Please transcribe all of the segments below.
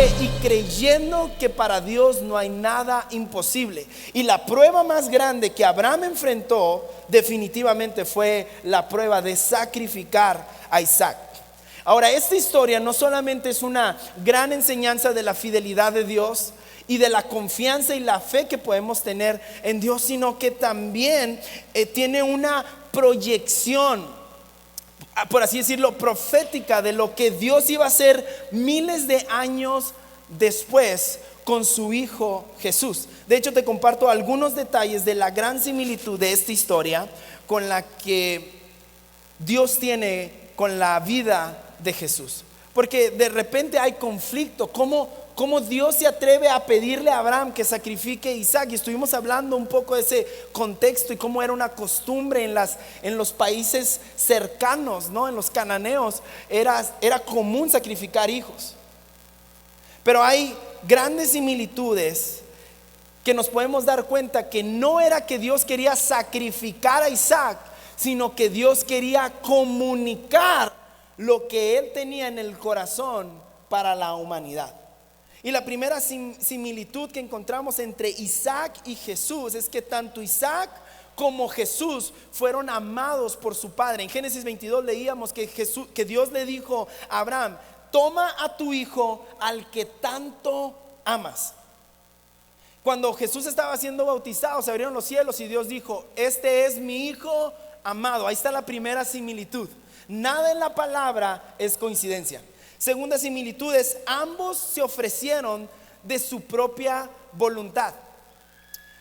fe y creyendo que para Dios no hay nada imposible. Y la prueba más grande que Abraham enfrentó definitivamente fue la prueba de sacrificar a Isaac. Ahora, esta historia no solamente es una gran enseñanza de la fidelidad de Dios y de la confianza y la fe que podemos tener en Dios, sino que también tiene una proyección, por así decirlo, profética de lo que Dios iba a hacer miles de años después con su Hijo Jesús. De hecho, te comparto algunos detalles de la gran similitud de esta historia con la que Dios tiene con la vida de Jesús. Porque de repente hay conflicto. ¿Cómo Dios se atreve a pedirle a Abraham que sacrifique a Isaac? Y estuvimos hablando un poco de ese contexto y cómo era una costumbre en los países cercanos, ¿no? En los cananeos era común sacrificar hijos. Pero hay grandes similitudes que nos podemos dar cuenta que no era que Dios quería sacrificar a Isaac, sino que Dios quería comunicar lo que Él tenía en el corazón para la humanidad. Y la primera similitud que encontramos entre Isaac y Jesús es que tanto Isaac como Jesús fueron amados por su padre. En Génesis 22 leíamos que Dios le dijo a Abraham: toma a tu hijo al que tanto amas. Cuando Jesús estaba siendo bautizado, se abrieron los cielos y Dios dijo: este es mi hijo amado. Ahí está la primera similitud. Nada en la palabra es coincidencia. Segunda similitud es: ambos se ofrecieron de su propia voluntad.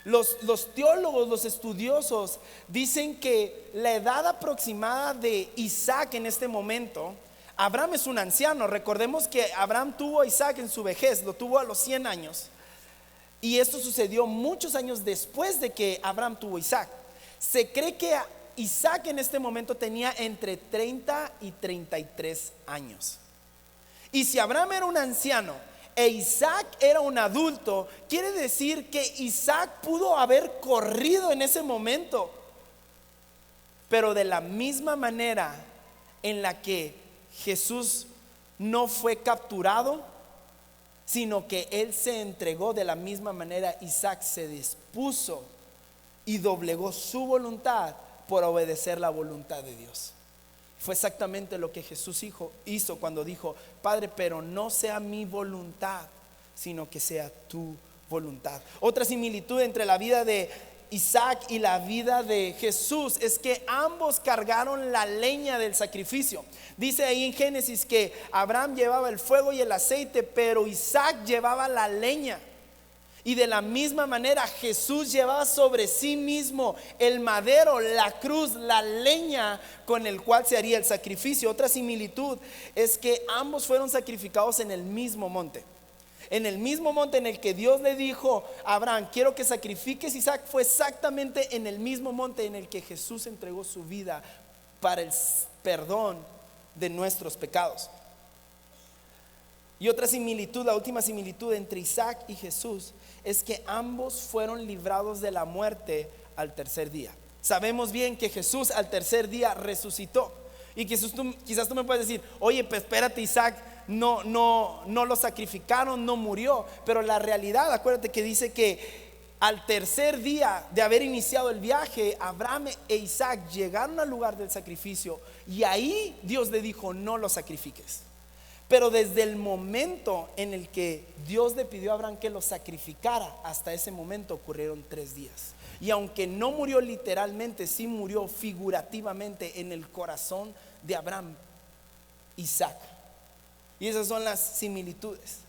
Los teólogos, los estudiosos dicen que la edad aproximada de Isaac en este momento, Abraham es un anciano. Recordemos que Abraham tuvo a Isaac en su vejez, lo tuvo a los 100 años. Y esto sucedió muchos años después de que Abraham tuvo a Isaac. Se cree que Isaac en este momento tenía entre 30 y 33 años. Y si Abraham era un anciano e Isaac era un adulto, quiere decir que Isaac pudo haber corrido en ese momento. Pero de la misma manera en la que Jesús no fue capturado, sino que Él se entregó, de la misma manera Isaac se dispuso y doblegó su voluntad por obedecer la voluntad de Dios. Fue exactamente lo que Jesús hizo cuando dijo: Padre, pero no sea mi voluntad, sino que sea tu voluntad. Otra similitud entre la vida de Isaac y la vida de Jesús es que ambos cargaron la leña del sacrificio. Dice ahí en Génesis que Abraham llevaba el fuego y el aceite, pero Isaac llevaba la leña. Y de la misma manera Jesús llevaba sobre sí mismo el madero, la cruz, la leña con el cual se haría el sacrificio. Otra similitud es que ambos fueron sacrificados en el mismo monte. En el mismo monte en el que Dios le dijo a Abraham: quiero que sacrifiques a Isaac, fue exactamente en el mismo monte en el que Jesús entregó su vida para el perdón de nuestros pecados. Y otra similitud, la última similitud entre Isaac y Jesús, es que ambos fueron librados de la muerte al tercer día. Sabemos bien que Jesús al tercer día resucitó. Y quizás tú me puedes decir: oye, pues espérate, Isaac no lo sacrificaron, no murió. Pero la realidad, acuérdate que dice que al tercer día de haber iniciado el viaje, Abraham e Isaac llegaron al lugar del sacrificio. Y ahí Dios le dijo: no lo sacrifiques. Pero desde el momento en el que Dios le pidió a Abraham que lo sacrificara, hasta ese momento ocurrieron 3 días. Y aunque no murió literalmente, sí murió figurativamente en el corazón de Abraham, Isaac. Y esas son las similitudes.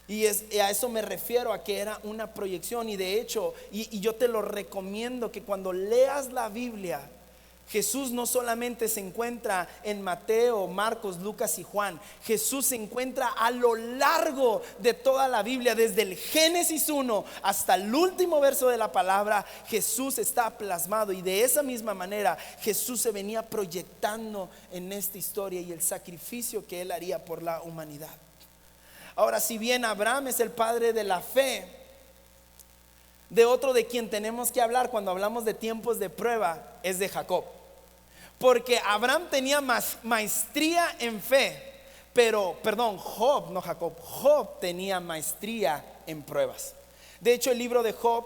Y a eso me refiero, a que era una proyección. Y de hecho, y yo te lo recomiendo, que cuando leas la Biblia, Jesús no solamente se encuentra en Mateo, Marcos, Lucas y Juan. Jesús se encuentra a lo largo de toda la Biblia. Desde el Génesis 1 hasta el último verso de la palabra, Jesús está plasmado. Y de esa misma manera Jesús se venía proyectando en esta historia y el sacrificio que Él haría por la humanidad. Ahora, si bien Abraham es el padre de la fe, de otro de quien tenemos que hablar cuando hablamos de tiempos de prueba es de Jacob. Porque Abraham tenía maestría en fe, Pero, perdón, Job, no Jacob, Job tenía maestría en pruebas. De hecho, el libro de Job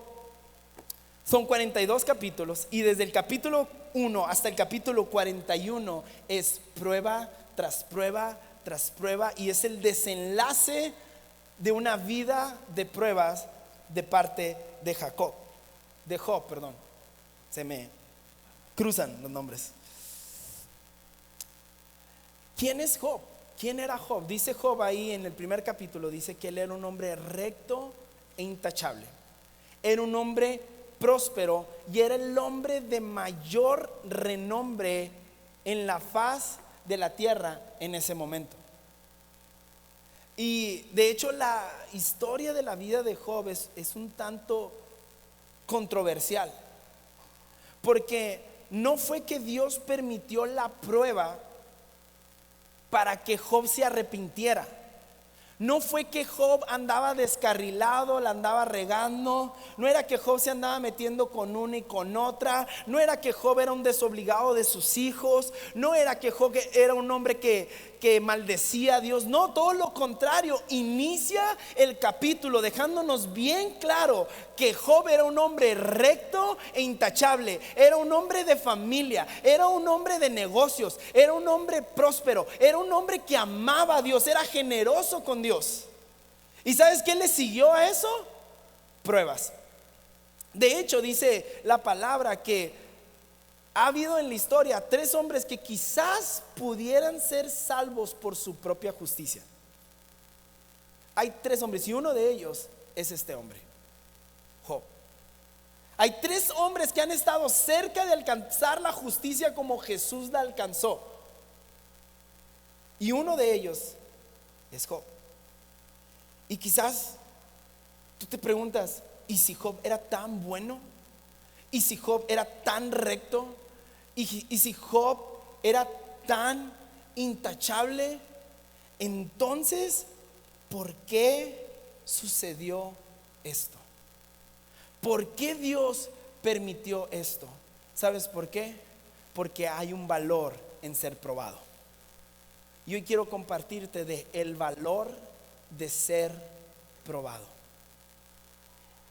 son 42 capítulos y desde el capítulo 1 hasta el capítulo 41 es prueba tras prueba tras prueba, y es el desenlace de una vida de pruebas de parte de Job, perdón. Se me cruzan los nombres. ¿Quién es Job? ¿Quién era Job? Dice Job ahí en el primer capítulo, dice que él era un hombre recto e intachable. Era un hombre próspero y era el hombre de mayor renombre en la faz de la tierra en ese momento. Y de hecho la historia de la vida de Job es un tanto controversial, porque no fue que Dios permitió la prueba para que Job se arrepintiera. No fue que Job andaba descarrilado, la andaba regando. No era que Job se andaba metiendo con una y con otra. No era que Job era un desobligado de sus hijos. No era que Job era un hombre que maldecía a Dios. No, todo lo contrario. Inicia el capítulo dejándonos bien claro que Job era un hombre recto e intachable. Era un hombre de familia. Era un hombre de negocios. Era un hombre próspero. Era un hombre que amaba a Dios. Era generoso con Dios. ¿Y sabes qué le siguió a eso? Pruebas. De hecho, dice la palabra que ha habido en la historia 3 hombres que quizás pudieran ser salvos por su propia justicia. Hay 3 hombres y uno de ellos es este hombre, Job. Hay 3 hombres que han estado cerca de alcanzar la justicia como Jesús la alcanzó, y uno de ellos es Job. Y quizás tú te preguntas, ¿y si Job era tan bueno? ¿Y si Job era tan recto? ¿Y si Job era tan intachable? Entonces, ¿por qué sucedió esto? ¿Por qué Dios permitió esto? ¿Sabes por qué? Porque hay un valor en ser probado. Y hoy quiero compartirte de el valor de ser probado.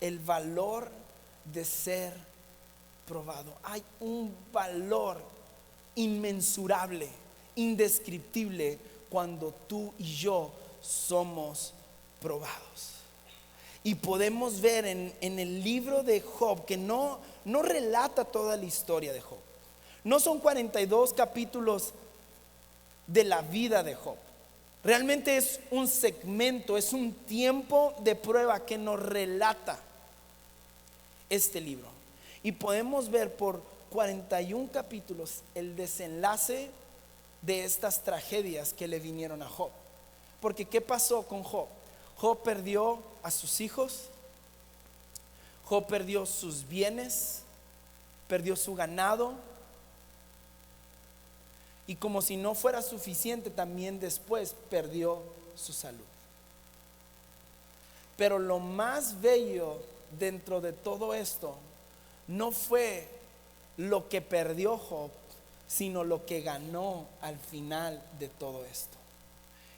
El valor de ser probado. Hay un valor inmensurable, indescriptible cuando tú y yo somos probados. Y podemos ver en el libro de Job que no relata toda la historia de Job. No son 42 capítulos de la vida de Job. Realmente es un segmento, es un tiempo de prueba que nos relata este libro. Y podemos ver por 41 capítulos el desenlace de estas tragedias que le vinieron a Job. Porque ¿qué pasó con Job? Job perdió a sus hijos, Job perdió sus bienes, perdió su ganado. Y como si no fuera suficiente, también después perdió su salud. Pero lo más bello dentro de todo esto no fue lo que perdió Job, sino lo que ganó al final de todo esto.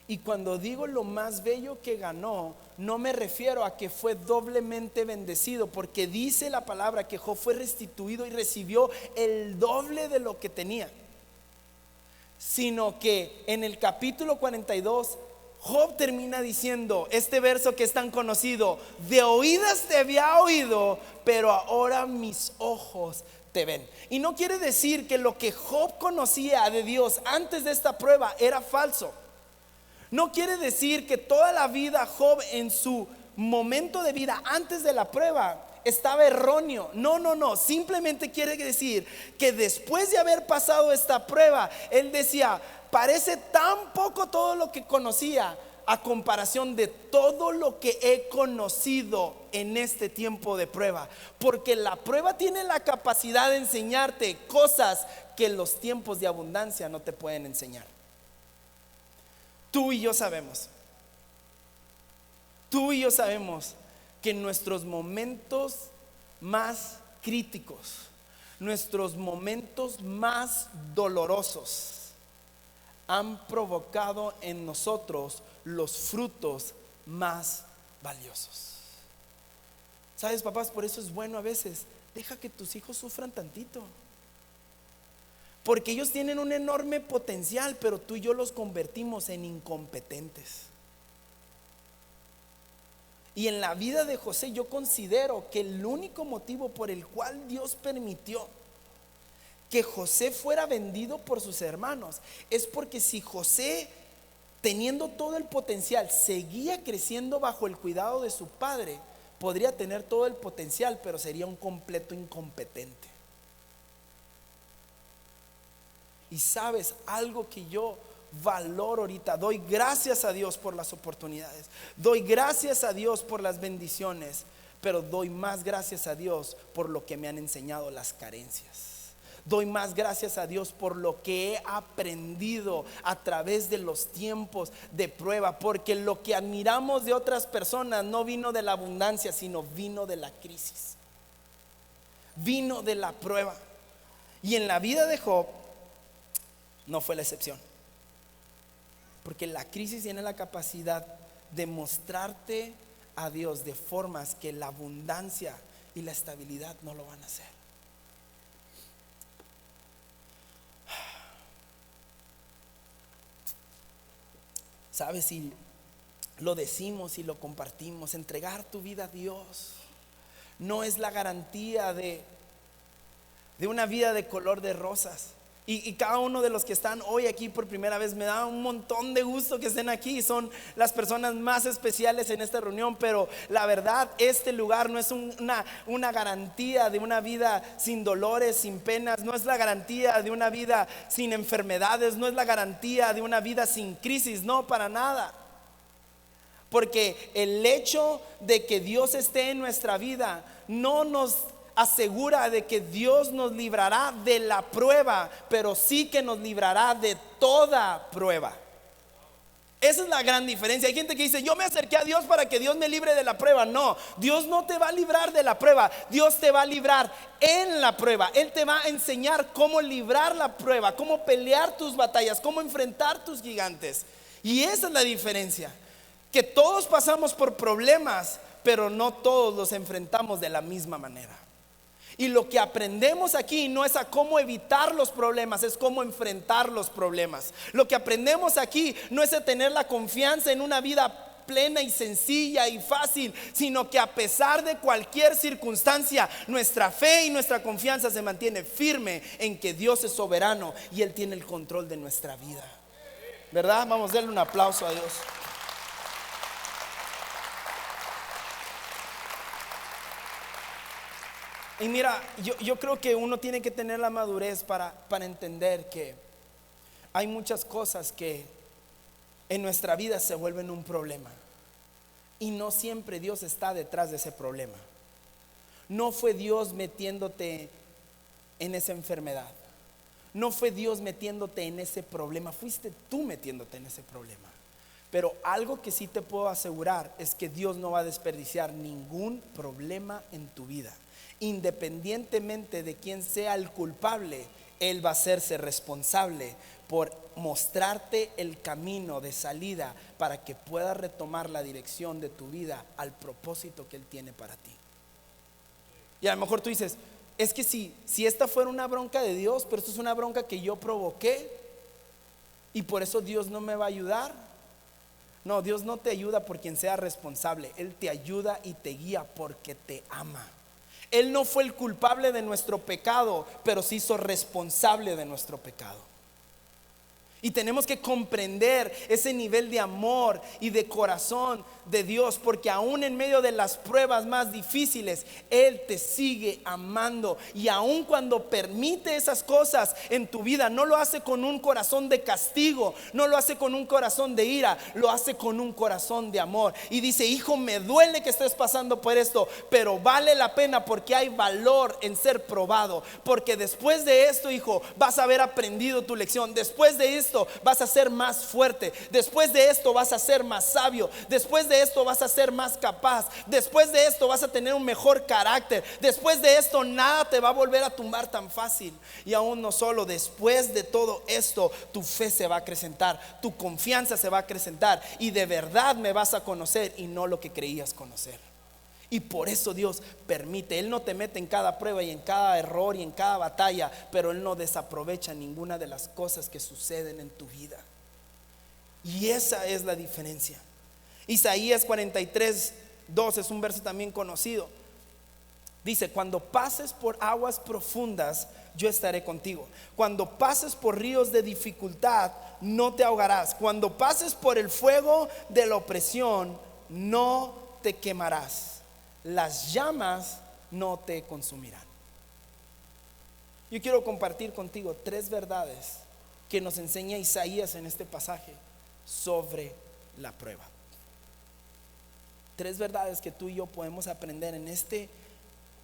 Y cuando digo lo más bello que ganó, no me refiero a que fue doblemente bendecido, porque dice la palabra que Job fue restituido y recibió el doble de lo que tenía. Sino que en el capítulo 42 Job termina diciendo este verso que es tan conocido: de oídas te había oído, pero ahora mis ojos te ven. Y no quiere decir que lo que Job conocía de Dios antes de esta prueba era falso. No quiere decir que toda la vida Job en su momento de vida antes de la prueba estaba erróneo. No, simplemente quiere decir que después de haber pasado esta prueba, él decía: parece tan poco todo lo que conocía a comparación de todo lo que he conocido en este tiempo de prueba. Porque la prueba tiene la capacidad de enseñarte cosas que los tiempos de abundancia no te pueden enseñar. Tú y yo sabemos que en nuestros momentos más críticos, nuestros momentos más dolorosos, han provocado en nosotros los frutos más valiosos. ¿Sabes, papás? Por eso es bueno a veces, deja que tus hijos sufran tantito. Porque ellos tienen un enorme potencial, pero tú y yo los convertimos en incompetentes. Y en la vida de José yo considero que el único motivo por el cual Dios permitió que José fuera vendido por sus hermanos es porque si José, teniendo todo el potencial, seguía creciendo bajo el cuidado de su padre, podría tener todo el potencial, pero sería un completo incompetente. Y sabes, algo que yo valoro ahorita, doy gracias a Dios por las oportunidades, doy gracias a Dios por las bendiciones, pero doy más gracias a Dios por lo que me han enseñado las carencias. Doy más gracias a Dios por lo que he aprendido a través de los tiempos de prueba, porque lo que admiramos de otras personas no vino de la abundancia, sino vino de la crisis, vino de la prueba. Y en la vida de Job no fue la excepción, porque la crisis tiene la capacidad de mostrarte a Dios de formas que la abundancia y la estabilidad no lo van a hacer. Sabes, si lo decimos y lo compartimos, entregar tu vida a Dios no es la garantía de una vida de color de rosas. Y cada uno de los que están hoy aquí por primera vez, me da un montón de gusto que estén aquí. Son las personas más especiales en esta reunión. Pero la verdad, este lugar no es una garantía de una vida sin dolores, sin penas. No es la garantía de una vida sin enfermedades. No es la garantía de una vida sin crisis. No, para nada. Porque el hecho de que Dios esté en nuestra vida no nos asegura de que Dios nos librará de la prueba, pero sí que nos librará de toda prueba. Esa es la gran diferencia. Hay gente que dice: yo me acerqué a Dios para que Dios me libre de la prueba. No, Dios no te va a librar de la prueba. Dios te va a librar en la prueba. Él te va a enseñar cómo librar la prueba, cómo pelear tus batallas, cómo enfrentar tus gigantes. Y esa es la diferencia, que todos pasamos por problemas, pero no todos los enfrentamos de la misma manera. Y lo que aprendemos aquí no es a cómo evitar los problemas, es cómo enfrentar los problemas. Lo que aprendemos aquí no es a tener la confianza en una vida plena y sencilla y fácil, sino que a pesar de cualquier circunstancia, nuestra fe y nuestra confianza se mantiene firme en que Dios es soberano y Él tiene el control de nuestra vida. ¿Verdad? Vamos a darle un aplauso a Dios. Y mira, yo creo que uno tiene que tener la madurez para entender que hay muchas cosas que en nuestra vida se vuelven un problema. Y no siempre Dios está detrás de ese problema. No fue Dios metiéndote en esa enfermedad. No fue Dios metiéndote en ese problema. Fuiste tú metiéndote en ese problema. Pero algo que sí te puedo asegurar es que Dios no va a desperdiciar ningún problema en tu vida. Independientemente de quién sea el culpable, Él va a hacerse responsable por mostrarte el camino de salida para que puedas retomar la dirección de tu vida al propósito que Él tiene para ti. Y a lo mejor tú dices: es que si esta fuera una bronca de Dios, pero esto es una bronca que yo provoqué y por eso Dios no me va a ayudar. No, Dios no te ayuda por quien sea responsable. Él te ayuda y te guía porque te ama. Él no fue el culpable de nuestro pecado, pero se hizo responsable de nuestro pecado. Y tenemos que comprender ese nivel de amor y de corazón de Dios, porque aún en medio de las pruebas más difíciles, Él te sigue amando. Y aún cuando permite esas cosas en tu vida, no lo hace con un corazón de castigo, no lo hace con un corazón de ira, lo hace con un corazón de amor. Y dice: hijo, me duele que estés pasando por esto, pero vale la pena porque hay valor en ser probado. Porque después de esto, hijo, vas a haber aprendido tu lección. Después de esto, esto vas a ser más fuerte, después de esto vas a ser más sabio, después de esto vas a ser más capaz, después de esto vas a tener un mejor carácter, después de esto nada te va a volver a tumbar tan fácil. Y aún no solo, después de todo esto tu fe se va a acrecentar, tu confianza se va a acrecentar y de verdad me vas a conocer y no lo que creías conocer. Y por eso Dios permite. Él no te mete en cada prueba y en cada error y en cada batalla, pero Él no desaprovecha ninguna de las cosas que suceden en tu vida. Y esa es la diferencia. Isaías 43:2 es un verso también conocido. Dice: cuando pases por aguas profundas, yo estaré contigo. Cuando pases por ríos de dificultad, no te ahogarás. Cuando pases por el fuego de la opresión, no te quemarás. Las llamas no te consumirán. Yo quiero compartir contigo 3 verdades que nos enseña Isaías en este pasaje sobre la prueba. 3 verdades que tú y yo podemos aprender en este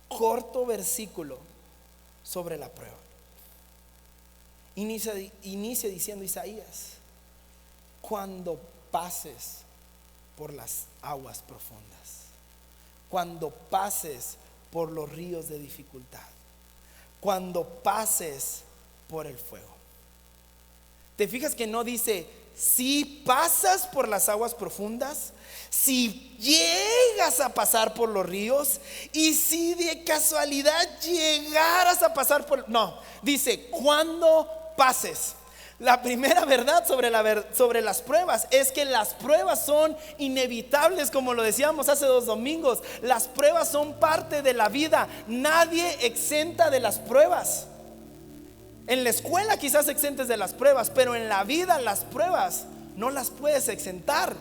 corto versículo sobre la prueba. Inicia diciendo Isaías: cuando pases por las aguas profundas, cuando pases por los ríos de dificultad, cuando pases por el fuego. ¿Te fijas que no dice si pasas por las aguas profundas, si llegas a pasar por los ríos y si de casualidad llegaras a pasar por... No, dice cuando pases. La primera verdad sobre las pruebas es que las pruebas son inevitables, como lo decíamos hace 2 domingos. Las pruebas son parte de la vida. Nadie exenta de las pruebas. En la escuela quizás exentes de las pruebas, pero en la vida las pruebas no las puedes exentar.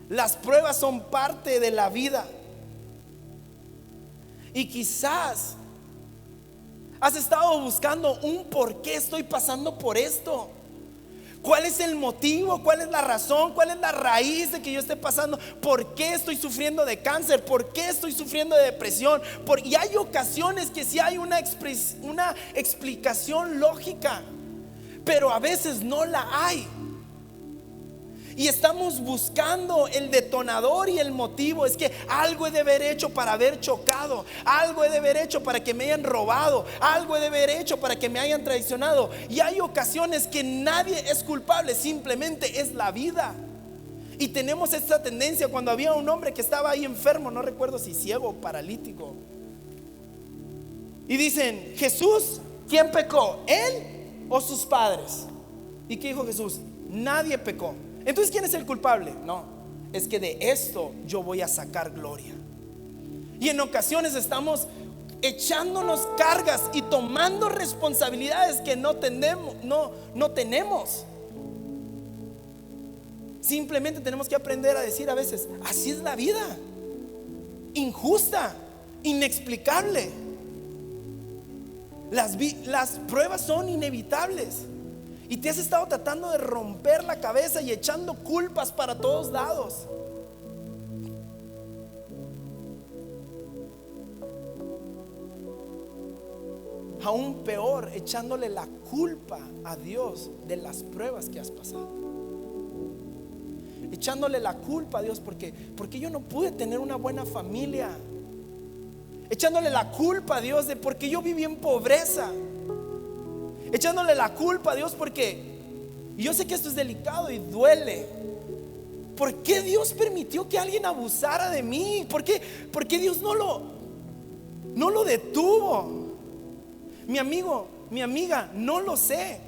Las pruebas son parte de la vida. Y quizás has estado buscando un por qué estoy pasando por esto. ¿Cuál es el motivo? ¿Cuál es la razón? ¿Cuál es la raíz de que yo esté pasando? ¿Por qué estoy sufriendo de cáncer? ¿Por qué estoy sufriendo de depresión? Y hay ocasiones que sí hay una explicación lógica, pero a veces no la hay. Y estamos buscando el detonador y el motivo. Es que algo he de haber hecho para haber chocado, algo he de haber hecho para que me hayan robado, algo he de haber hecho para que me hayan traicionado. Y hay ocasiones que nadie es culpable, simplemente es la vida. Y tenemos esta tendencia. Cuando había un hombre que estaba ahí enfermo, no recuerdo si ciego o paralítico, y dicen: Jesús, ¿quién pecó? ¿Él o sus padres? ¿Y qué dijo Jesús? Nadie pecó. Entonces, ¿quién es el culpable? No, es que de esto yo voy a sacar gloria. Y en ocasiones estamos echándonos cargas y tomando responsabilidades que no tenemos. Simplemente tenemos que aprender a decir a veces: así es la vida, injusta, inexplicable. Las pruebas son inevitables. Y te has estado tratando de romper la cabeza y echando culpas para todos lados. Aún peor, echándole la culpa a Dios de las pruebas que has pasado. Echándole la culpa a Dios porque yo no pude tener una buena familia. Echándole la culpa a Dios de porque yo viví en pobreza. Echándole la culpa a Dios porque, y yo sé que esto es delicado y duele, ¿por qué Dios permitió que alguien abusara de mí? ¿Por qué Dios no lo detuvo? Mi amigo, mi amiga, no lo sé.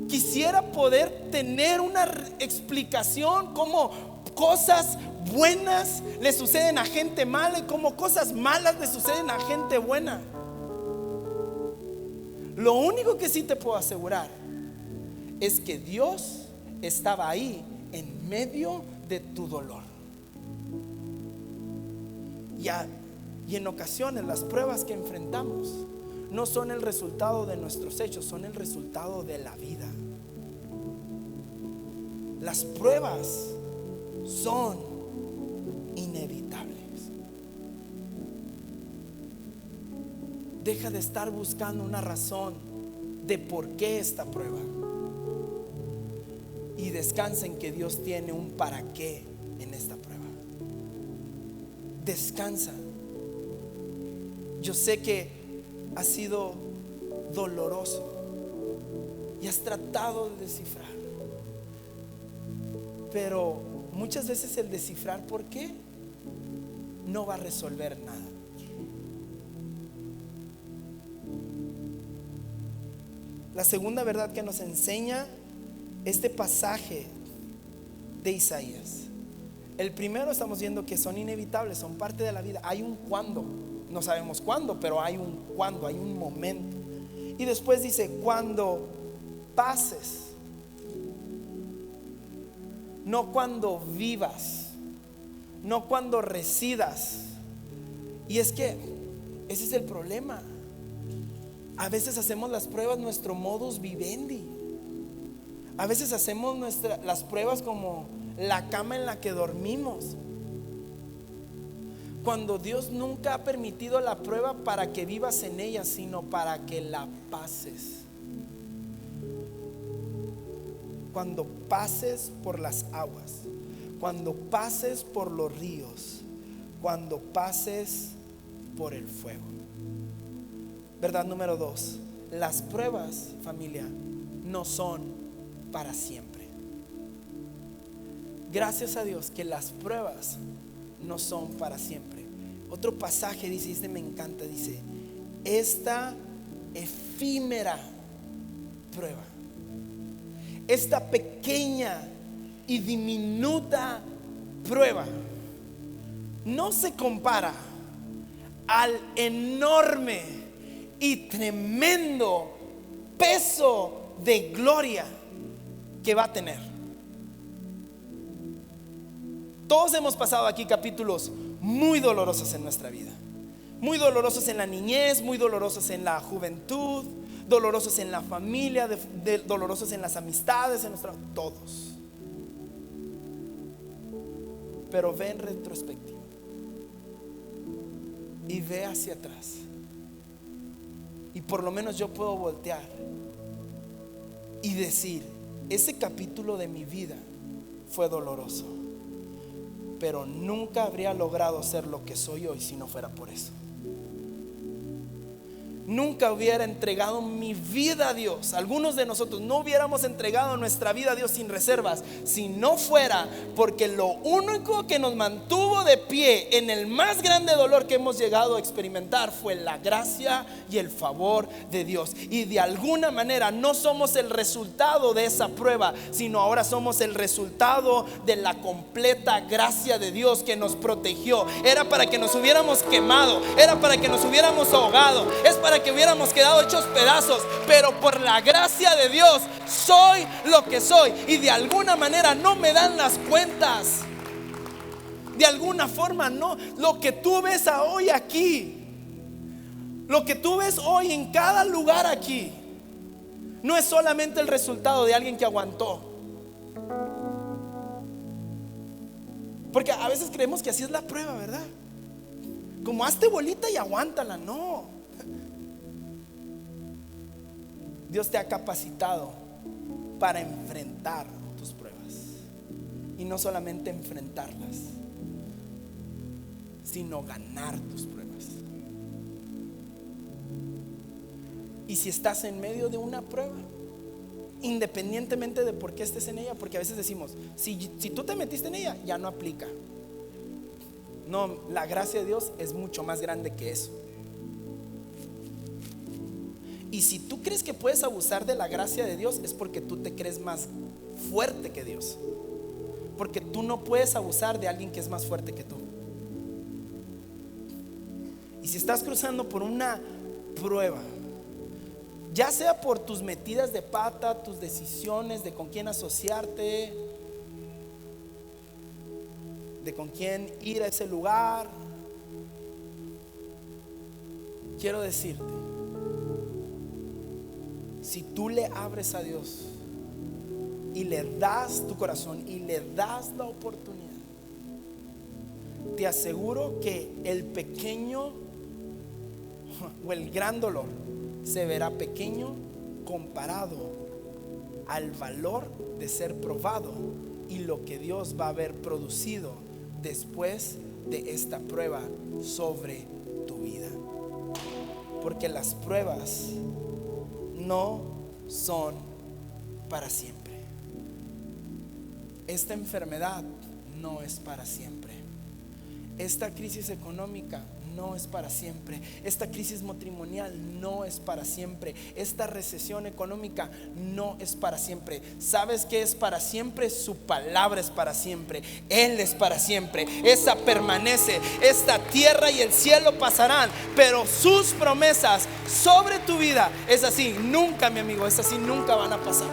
Quisiera poder tener una explicación cómo cosas buenas le suceden a gente mala y cómo cosas malas le suceden a gente buena. Lo único que sí te puedo asegurar es que Dios estaba ahí en medio de tu dolor. Y en ocasiones las pruebas que enfrentamos no son el resultado de nuestros hechos, son el resultado de la vida. Las pruebas son inevitables. Deja de estar buscando una razón de por qué esta prueba. y descansa en que Dios tiene un para qué en esta prueba. Descansa. Yo sé que ha sido doloroso y has tratado de descifrar, pero muchas veces el descifrar por qué no va a resolver nada. La segunda verdad que nos enseña este pasaje de Isaías. El primero, estamos viendo que son inevitables, son parte de la vida. Hay un cuándo, no sabemos cuándo, pero hay un cuándo, hay un momento. Y después dice, cuando pases, no cuando vivas, no cuando residas. Y es que ese es el problema. A veces hacemos las pruebas nuestro modus vivendi. A veces hacemos las pruebas como la cama en la que dormimos, cuando Dios nunca ha permitido la prueba para que vivas en ella, sino para que la pases. Cuando pases por las aguas, cuando pases por los ríos, cuando pases por el fuego. Verdad número 2: las pruebas, familia, no son para siempre. Gracias a Dios que las pruebas no son para siempre. Otro pasaje dice, este me encanta, dice, esta efímera prueba, esta pequeña y diminuta prueba no se compara al enorme y tremendo peso de gloria que va a tener. Todos hemos pasado aquí capítulos muy dolorosos en nuestra vida, muy dolorosos en la niñez, muy dolorosos en la juventud, dolorosos en la familia, dolorosos en las amistades, todos. Pero ve en retrospectiva y ve hacia atrás, y por lo menos yo puedo voltear y decir, ese capítulo de mi vida fue doloroso, pero nunca habría logrado ser lo que soy hoy si no fuera por eso. Nunca hubiera entregado mi vida a Dios. Algunos de nosotros no hubiéramos entregado nuestra vida a Dios sin reservas si no fuera porque lo único que nos mantuvo de pie en el más grande dolor que hemos llegado a experimentar fue la gracia y el favor de Dios. Y de alguna manera no somos el resultado de esa prueba, sino ahora somos el resultado de la completa gracia de Dios que nos protegió. Era para que nos hubiéramos quemado, era para que nos hubiéramos ahogado, es para que hubiéramos quedado hechos pedazos, pero por la gracia de Dios soy lo que soy. Y de alguna manera no me dan las cuentas. De alguna forma no. Lo que tú ves hoy aquí, lo que tú ves hoy en cada lugar aquí, no es solamente el resultado de alguien que aguantó. Porque a veces creemos que así es la prueba, ¿verdad? Como hazte bolita y aguántala. No. Dios te ha capacitado para enfrentar tus pruebas, y no solamente enfrentarlas, sino ganar tus pruebas. Y si estás en medio de una prueba, independientemente de por qué estés en ella, porque a veces decimos, si tú te metiste en ella, ya no aplica. No, la gracia de Dios es mucho más grande que eso. Y si tú crees que puedes abusar de la gracia de Dios, es porque tú te crees más fuerte que Dios. Porque tú no puedes abusar de alguien que es más fuerte que tú. Y si estás cruzando por una prueba, ya sea por tus metidas de pata, tus decisiones de con quién asociarte, de con quién ir a ese lugar, quiero decirte, si tú le abres a Dios y le das tu corazón y le das la oportunidad, te aseguro que el pequeño o el gran dolor se verá pequeño comparado al valor de ser probado y lo que Dios va a haber producido después de esta prueba sobre tu vida. Porque las pruebas no son para siempre. Esta enfermedad no es para siempre. Esta crisis económica no es para siempre. Esta crisis matrimonial no es para siempre. Esta recesión económica no es para siempre. ¿Sabes qué es para siempre? Su palabra es para siempre. Él es para siempre. Esa permanece. Esta tierra y el cielo pasarán, pero sus promesas sobre tu vida es así. Nunca, mi amigo, es así. Nunca van a pasar.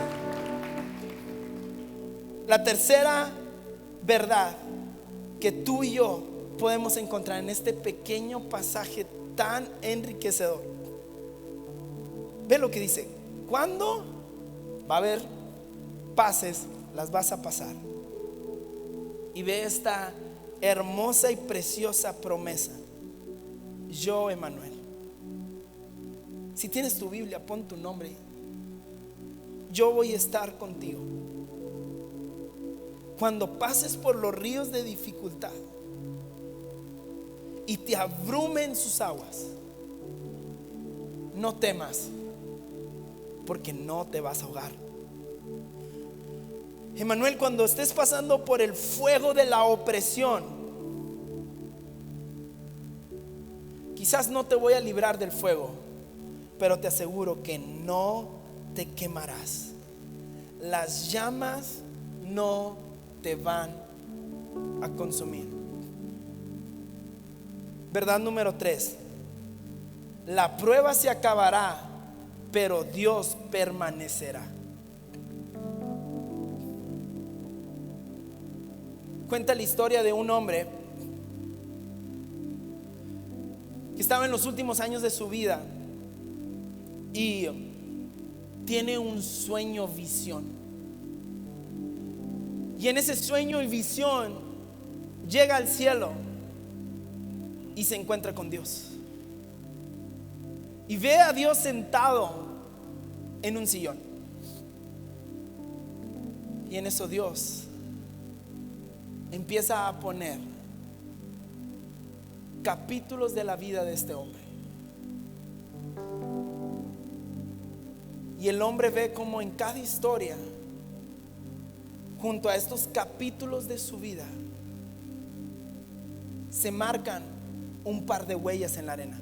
La tercera verdad que tú y yo podemos encontrar en este pequeño pasaje tan enriquecedor. Ve lo que dice: cuando va a haber pases, las vas a pasar. Y ve esta hermosa y preciosa promesa: yo, Emanuel. Si tienes tu Biblia, pon tu nombre. Yo voy a estar contigo. Cuando pases por los ríos de dificultad y te abrumen sus aguas, no temas, porque no te vas a ahogar. Emanuel, cuando estés pasando por el fuego de la opresión, quizás no te voy a librar del fuego, pero te aseguro que no te quemarás. Las llamas no te van a consumir. Verdad número 3: la prueba se acabará, pero Dios permanecerá. Cuenta la historia de un hombre que estaba en los últimos años de su vida y tiene un sueño, visión. Y en ese sueño y visión llega al cielo y se encuentra con Dios. Y ve a Dios sentado en un sillón. Y en eso Dios empieza a poner capítulos de la vida de este hombre. Y el hombre ve como en cada historia, junto a estos capítulos de su vida, se marcan un par de huellas en la arena.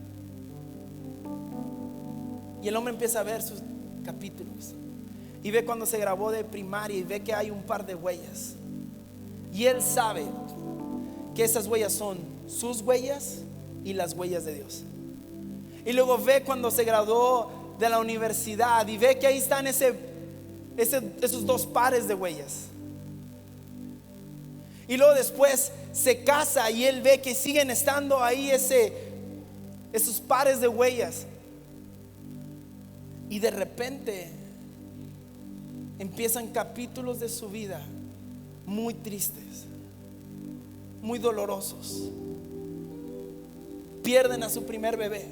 Y el hombre empieza a ver sus capítulos y ve cuando se graduó de primaria y ve que hay un par de huellas. Y él sabe que esas huellas son sus huellas y las huellas de Dios. Y luego ve cuando se graduó de la universidad y ve que ahí están esos dos pares de huellas. Y luego después se casa y él ve que siguen estando ahí esos pares de huellas. Y de repente empiezan capítulos de su vida muy tristes, muy dolorosos. Pierden a su primer bebé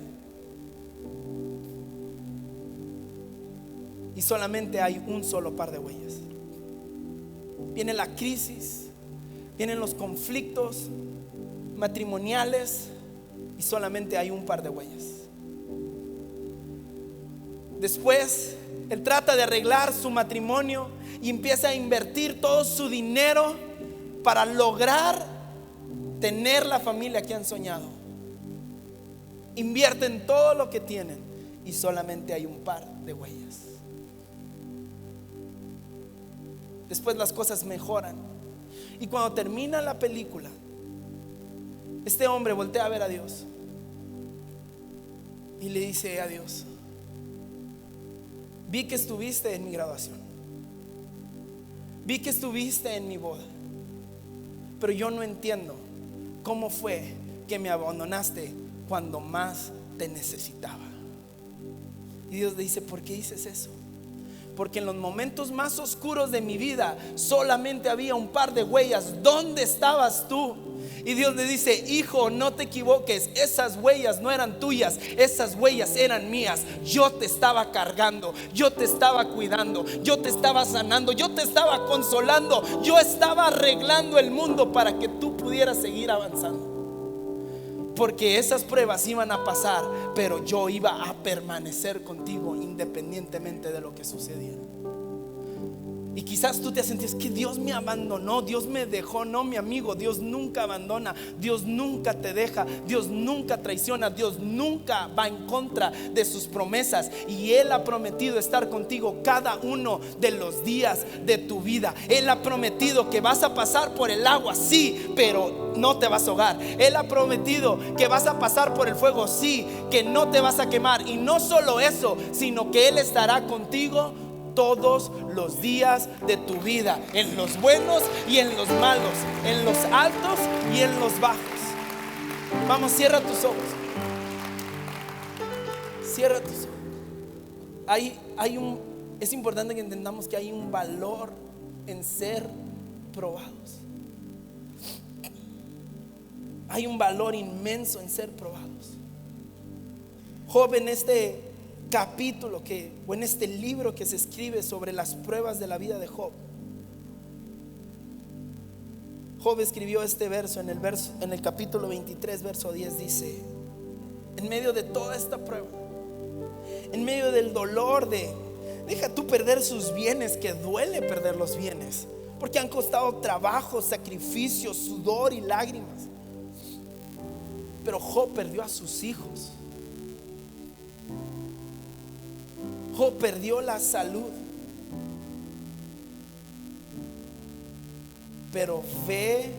y solamente hay un solo par de huellas. Viene la crisis, vienen los conflictos matrimoniales y solamente hay un par de huellas. Después él trata de arreglar su matrimonio y empieza a invertir todo su dinero para lograr tener la familia que han soñado. Invierten todo lo que tienen y solamente hay un par de huellas. Después las cosas mejoran y cuando termina la película, este hombre voltea a ver a Dios y le dice a Dios: vi que estuviste en mi graduación, vi que estuviste en mi boda, pero yo no entiendo cómo fue que me abandonaste cuando más te necesitaba. Y Dios le dice: ¿por qué dices eso? Porque en los momentos más oscuros de mi vida solamente había un par de huellas. ¿Dónde estabas tú? Y Dios le dice: hijo, no te equivoques, esas huellas no eran tuyas, esas huellas eran mías. Yo te estaba cargando, yo te estaba cuidando, yo te estaba sanando, yo te estaba consolando, yo estaba arreglando el mundo para que tú pudieras seguir avanzando. Porque esas pruebas iban a pasar, pero yo iba a permanecer contigo independientemente de lo que sucediera. Y quizás tú te has sentido: es que Dios me abandonó, Dios me dejó. No, mi amigo, Dios nunca abandona, Dios nunca te deja, Dios nunca traiciona, Dios nunca va en contra de sus promesas. Y Él ha prometido estar contigo cada uno de los días de tu vida. Él ha prometido que vas a pasar por el agua, sí, pero no te vas a ahogar. Él ha prometido que vas a pasar por el fuego, sí, que no te vas a quemar. Y no solo eso, sino que Él estará contigo todos los días de tu vida, en los buenos y en los malos, en los altos y en los bajos. Vamos, cierra tus ojos. Cierra tus ojos. Es importante que entendamos que hay un valor en ser probados. Hay un valor inmenso en ser probados. Job, en este capítulo o en este libro que se escribe sobre las pruebas de la vida de Job, Job escribió este verso en el capítulo 23, verso 10. Dice: en medio de toda esta prueba, en medio del dolor deja tú perder sus bienes, que duele perder los bienes, porque han costado trabajo, sacrificio, sudor y lágrimas. Pero Job perdió a sus hijos. Job perdió la salud. Pero ve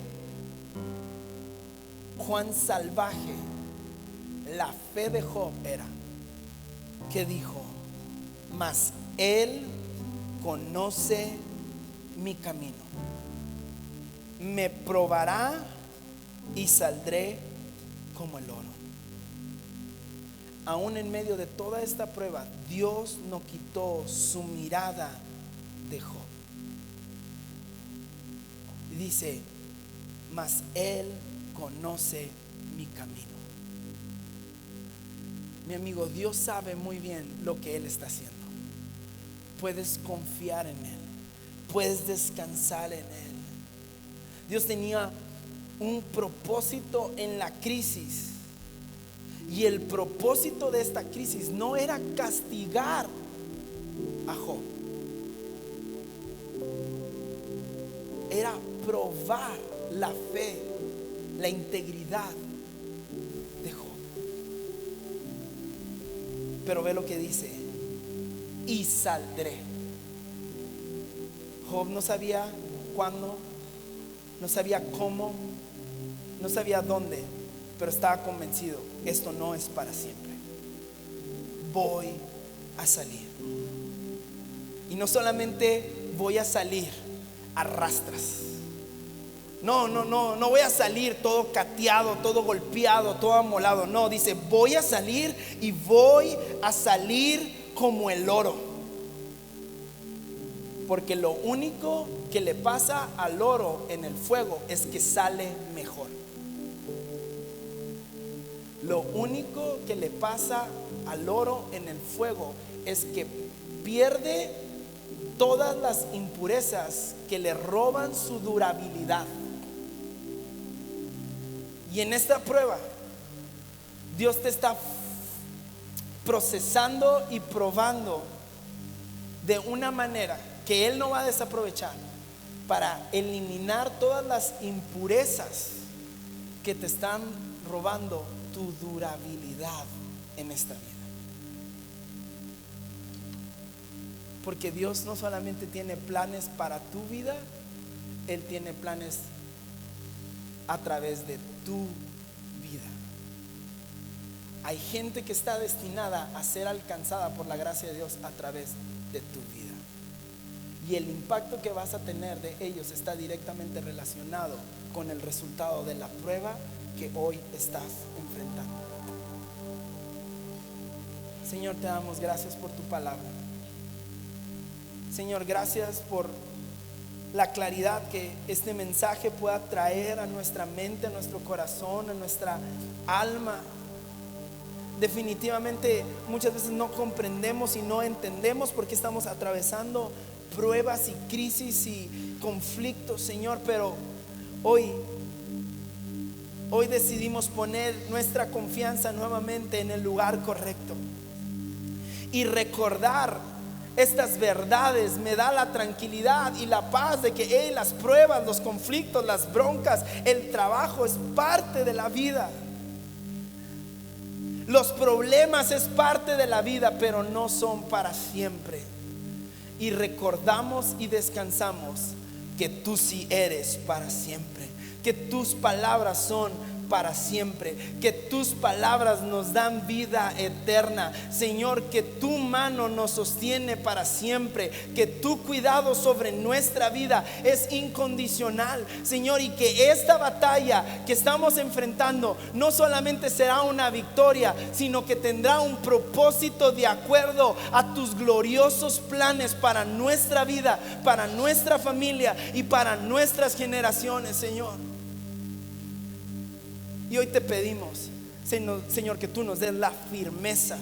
cuán salvaje la fe de Job era, que dijo: mas Él conoce mi camino, me probará y saldré como el oro. Aún en medio de toda esta prueba, Dios no quitó su mirada de Job. Y dice: mas Él conoce mi camino. Mi amigo, Dios sabe muy bien lo que Él está haciendo. Puedes confiar en Él, puedes descansar en Él. Dios tenía un propósito en la crisis. Y el propósito de esta crisis no era castigar a Job, era probar la fe, la integridad de Job. Pero ve lo que dice: y saldré. Job no sabía cuándo, no sabía cómo, no sabía dónde, pero estaba convencido: esto no es para siempre. Voy a salir. Y no solamente voy a salir a rastras. No voy a salir todo cateado, todo golpeado, todo amolado. No, dice: voy a salir, y voy a salir como el oro. Porque lo único que le pasa al oro en el fuego es que sale mejor. Lo único que le pasa al oro en el fuego es que pierde todas las impurezas que le roban su durabilidad. Y en esta prueba, Dios te está procesando y probando de una manera que Él no va a desaprovechar, para eliminar todas las impurezas que te están robando tu durabilidad en esta vida. Porque Dios no solamente tiene planes para tu vida, Él tiene planes a través de tu vida. Hay gente que está destinada a ser alcanzada por la gracia de Dios a través de tu vida. Y el impacto que vas a tener de ellos está directamente relacionado con el resultado de la prueba que hoy estás enfrentando. Señor, te damos gracias por tu palabra. Señor, gracias por la claridad que este mensaje pueda traer a nuestra mente, a nuestro corazón, a nuestra alma. Definitivamente muchas veces no comprendemos y no entendemos por qué estamos atravesando pruebas y crisis y conflictos, Señor, pero hoy decidimos poner nuestra confianza nuevamente en el lugar correcto y recordar estas verdades. Me da la tranquilidad y la paz de que las pruebas, los conflictos, las broncas, el trabajo es parte de la vida. Los problemas es parte de la vida, pero no son para siempre. Y recordamos y descansamos que tú sí eres para siempre, que tus palabras son para siempre, que tus palabras nos dan vida eterna, Señor, que tu mano nos sostiene para siempre, que tu cuidado sobre nuestra vida es incondicional, Señor, y que esta batalla que estamos enfrentando no solamente será una victoria, sino que tendrá un propósito de acuerdo a tus gloriosos planes para nuestra vida, para nuestra familia y para nuestras generaciones, Señor. Y hoy te pedimos, Señor, que tú nos des la firmeza,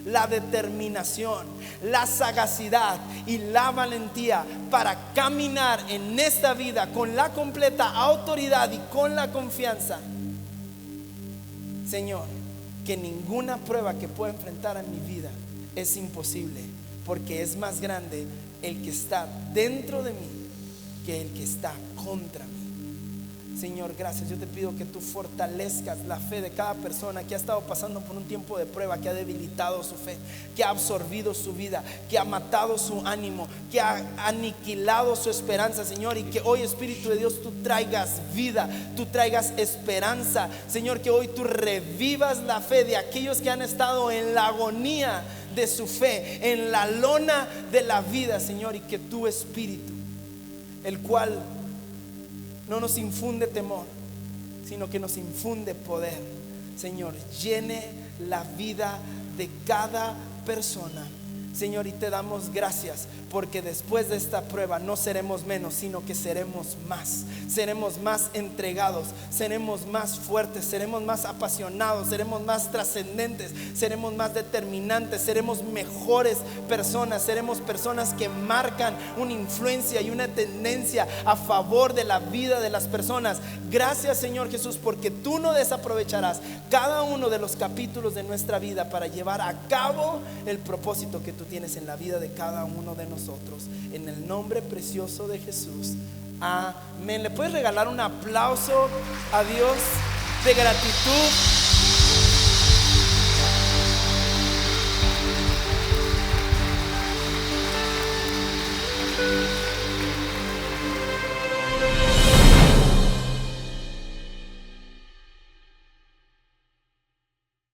la determinación, la sagacidad y la valentía para caminar en esta vida con la completa autoridad y con la confianza, Señor, que ninguna prueba que pueda enfrentar en mi vida es imposible, porque es más grande el que está dentro de mí que el que está contra mí. Señor, gracias. Yo te pido que tú fortalezcas la fe de cada persona que ha estado pasando por un tiempo de prueba, que ha debilitado su fe, que ha absorbido su vida, que ha matado su ánimo, que ha aniquilado su esperanza, Señor. Y que hoy, Espíritu de Dios, tú traigas vida, tú traigas esperanza, Señor. Que hoy tú revivas la fe de aquellos que han estado en la agonía de su fe, en la lona de la vida, Señor. Y que tu Espíritu, el cual no nos infunde temor, sino que nos infunde poder, Señor, llene la vida de cada persona, Señor. Y te damos gracias porque después de esta prueba no seremos menos, sino que seremos más entregados, seremos más fuertes, seremos más apasionados, seremos más trascendentes, seremos más determinantes, seremos mejores personas, seremos personas que marcan una influencia y una tendencia a favor de la vida de las personas. Gracias, Señor Jesús, porque tú no desaprovecharás cada uno de los capítulos de nuestra vida para llevar a cabo el propósito que tú tienes en la vida de cada uno de nosotros. En el nombre precioso de Jesús, amén. ¿Le puedes regalar un aplauso a Dios de gratitud?